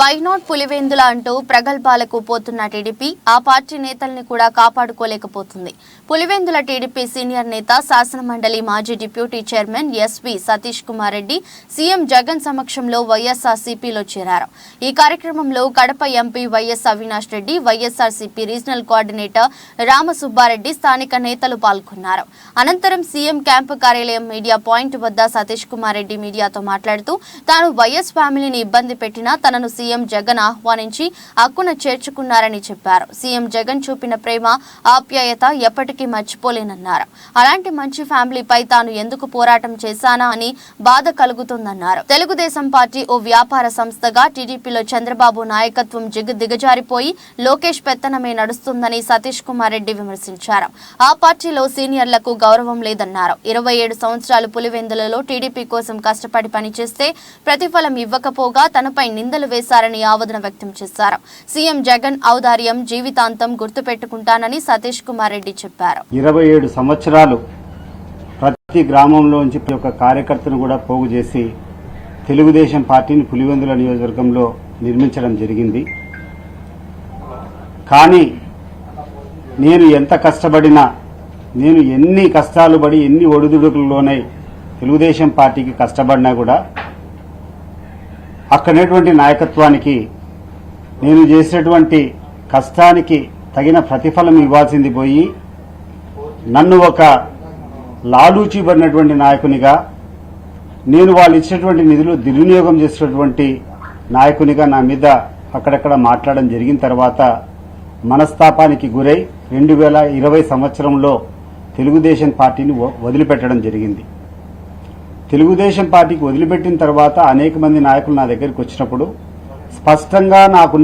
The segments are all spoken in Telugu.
వైనాట్ పులివెందుల అంటూ ప్రగల్భాలకు పోతున్న టీడీపీ ఆ పార్టీ నేతల్ని కూడా కాపాడుకోలేకపోతుంది. పులివెందుల టీడీపీ సీనియర్ నేత శాసనమండలి మాజీ deputy chairman SV Satish Kumar Reddy CM Jagan సమక్షంలో వైఎస్ఆర్సీపీలో చేరారు. ఈ కార్యక్రమంలో Kadapa MP YS Avinash Reddy, YSRCP regional coordinator Ramasubbareddy, స్థానిక నేతలు పాల్గొన్నారు. అనంతరం సీఎం క్యాంపు కార్యాలయం మీడియా పాయింట్ వద్ద సతీష్ కుమార్ రెడ్డి మీడియాతో మాట్లాడుతూ తాను వైఎస్ ఫ్యామిలీని ఇబ్బంది పెట్టినా తనను సీఎం జగన్ ఆహ్వానించి హక్కున చేర్చుకున్నారని చెప్పారు. సీఎం జగన్ చూపిన ప్రేమ, ఆప్యాయత ఎప్పటికీ మర్చిపోలేనన్నారు. అలాంటి మంచి ఫ్యామిలీపై తాను ఎందుకు పోరాటం చేశానా అని బాధ కలుగుతుందన్నారు. తెలుగుదేశం పార్టీ ఓ వ్యాపార సంస్థగా టీడీపీలో చంద్రబాబు నాయకత్వం దిగజారిపోయి లోకేష్ పెత్తనమే నడుస్తుందని సతీష్ కుమార్ రెడ్డి విమర్శించారు. ఆ పార్టీలో సీనియర్లకు గౌరవం లేదన్నారు. 27 సంవత్సరాలు పులివెందులలో టీడీపీ కోసం కష్టపడి పనిచేస్తే ప్రతిఫలం ఇవ్వకపోగా తనపై నిందలు వేశారని ఆవేదన వ్యక్తం చేశారు. సీఎం జగన్ ఔదార్యం జీవితాంతం గుర్తుపెట్టుకుంటానని సతీష్ కుమార్ రెడ్డి చెప్పారు. 27 సంవత్సరాలు ప్రతి గ్రామంలోంచి ఒక కార్యకర్తను కూడా పోగు చేసి తెలుగుదేశం పార్టీని పులివెందుల నియోజకవర్గంలో నిర్మించడం జరిగింది. కానీ నేను ఎంత కష్టపడినా, నేను ఎన్ని కష్టాలు పడి ఎన్ని ఒడిదుడుకుల్లోనే తెలుగుదేశం పార్టీకి కష్టపడినా కూడా అక్కడనేటువంటి నాయకత్వానికి నేను చేసినటువంటి కష్టానికి తగిన ప్రతిఫలం ఇవ్వాల్సింది పోయి నన్ను ఒక లాలూచిబడినటువంటి నాయకునిగా, నేను వాళ్ళు ఇచ్చినటువంటి నిధులు దుర్వినియోగం చేసినటువంటి నాయకునిగా నా మీద అక్కడక్కడ మాట్లాడడం జరిగిన తర్వాత మనస్తాపానికి గురై 2020 సంవత్సరంలో తెలుగుదేశం పార్టీని వదిలిపెట్టడం జరిగింది. తెలుగుదేశం పార్టీకి వదిలిపెట్టిన తర్వాత అనేక మంది నాయకులు నా దగ్గరికి వచ్చినప్పుడు స్పష్టంగా నాకు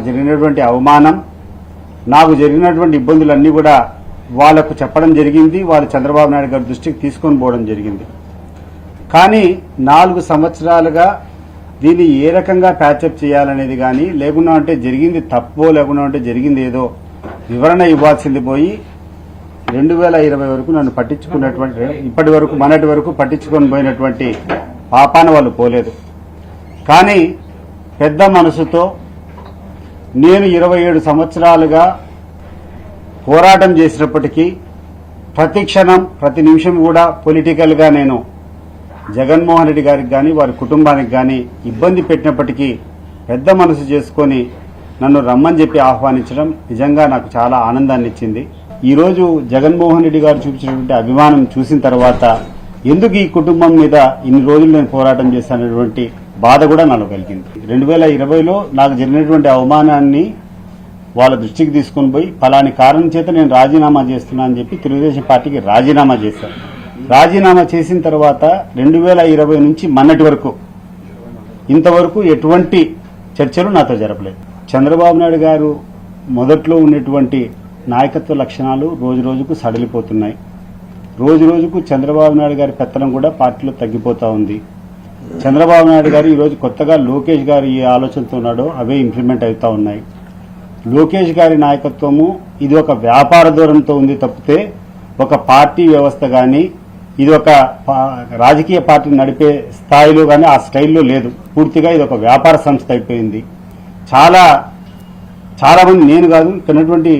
జరిగినటువంటి అవమానం, నాకు జరిగినటువంటి ఇబ్బందులన్నీ కూడా వాళ్లకు చెప్పడం జరిగింది. వాళ్ళు చంద్రబాబు నాయుడు గారి దృష్టికి తీసుకొని పోవడం జరిగింది. కానీ 4 సంవత్సరాలుగా దీన్ని ఏ రకంగా ప్యాచప్ చేయాలనేది కానీ, లేకుండా అంటే జరిగింది తప్పో లేకుండా అంటే జరిగింది ఏదో వివరణ ఇవ్వాల్సింది పోయి 2020 వరకు నన్ను పట్టించుకున్నటువంటి, ఇప్పటి వరకు మొన్నటి వరకు పట్టించుకొని పోయినటువంటి పాపాన వాళ్ళు పోలేదు. కానీ పెద్ద మనసుతో నేను 27 సంవత్సరాలుగా పోరాటం చేసినప్పటికీ ప్రతి క్షణం ప్రతి నిమిషం కూడా పొలిటికల్గా నేను జగన్మోహన్ రెడ్డి గారికి కానీ వారి కుటుంబానికి కానీ ఇబ్బంది పెట్టినప్పటికీ పెద్ద మనసు చేసుకొని నన్ను రమ్మని చెప్పి ఆహ్వానించడం నిజంగా నాకు చాలా ఆనందాన్ని ఇచ్చింది. ఈరోజు జగన్మోహన్ రెడ్డి గారు చూపించినటువంటి అభిమానం చూసిన తర్వాత ఎందుకు ఈ కుటుంబం మీద ఇన్ని రోజులు నేను పోరాటం చేశానటువంటి బాధ కూడా నాలో కలిగింది. 2020లో నాకు జరిగినటువంటి అవమానాన్ని వాళ్ళ దృష్టికి తీసుకుని పోయి పలాని కారణం చేత నేను రాజీనామా చేస్తున్నా అని చెప్పి తెలుగుదేశం పార్టీకి రాజీనామా చేశాను. రాజీనామా చేసిన తర్వాత 2020 నుంచి మొన్నటి వరకు ఇంతవరకు ఎటువంటి చర్చలు నాతో జరపలేదు. చంద్రబాబు నాయుడు గారు మొదట్లో ఉన్నటువంటి నాయకత్వ లక్షణాలు రోజు రోజుకు సడలిపోతున్నాయి. రోజు రోజుకు చంద్రబాబు నాయుడు గారి పెత్తనం కూడా పార్టీలో తగ్గిపోతా ఉంది. చంద్రబాబు నాయుడు గారు ఈరోజు కొత్తగా లోకేష్ గారు ఏ ఆలోచనతో ఉన్నాడో అవే ఇంప్లిమెంట్ అవుతా ఉన్నాయి. లోకేష్ గారి నాయకత్వము ఇది ఒక వ్యాపార ధోరణితో ఉంది తప్పితే ఒక పార్టీ వ్యవస్థ కానీ, ఇది ఒక రాజకీయ పార్టీని నడిపే స్థాయిలో కానీ ఆ స్టైల్లో లేదు. పూర్తిగా ఇది ఒక వ్యాపార సంస్థ అయిపోయింది. చాలా మంది, నేను కాదు ఇక్కడటువంటి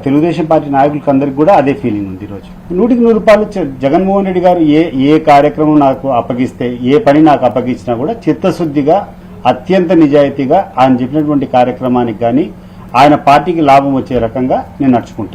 తెలుగుదేశం పార్టీ నాయకులకు అందరికీ కూడా అదే ఫీలింగ్ ఉంది. ఈరోజు 100కి 100 జగన్మోహన్ రెడ్డి గారు ఏ కార్యక్రమం నాకు అప్పగిస్తే, ఏ పని నాకు అప్పగించినా కూడా చిత్తశుద్దిగా అత్యంత నిజాయితీగా ఆయన చెప్పినటువంటి కార్యక్రమానికి కానీ ఆయన పార్టీకి లాభం వచ్చే రకంగా నేను నడుచుకుంటా.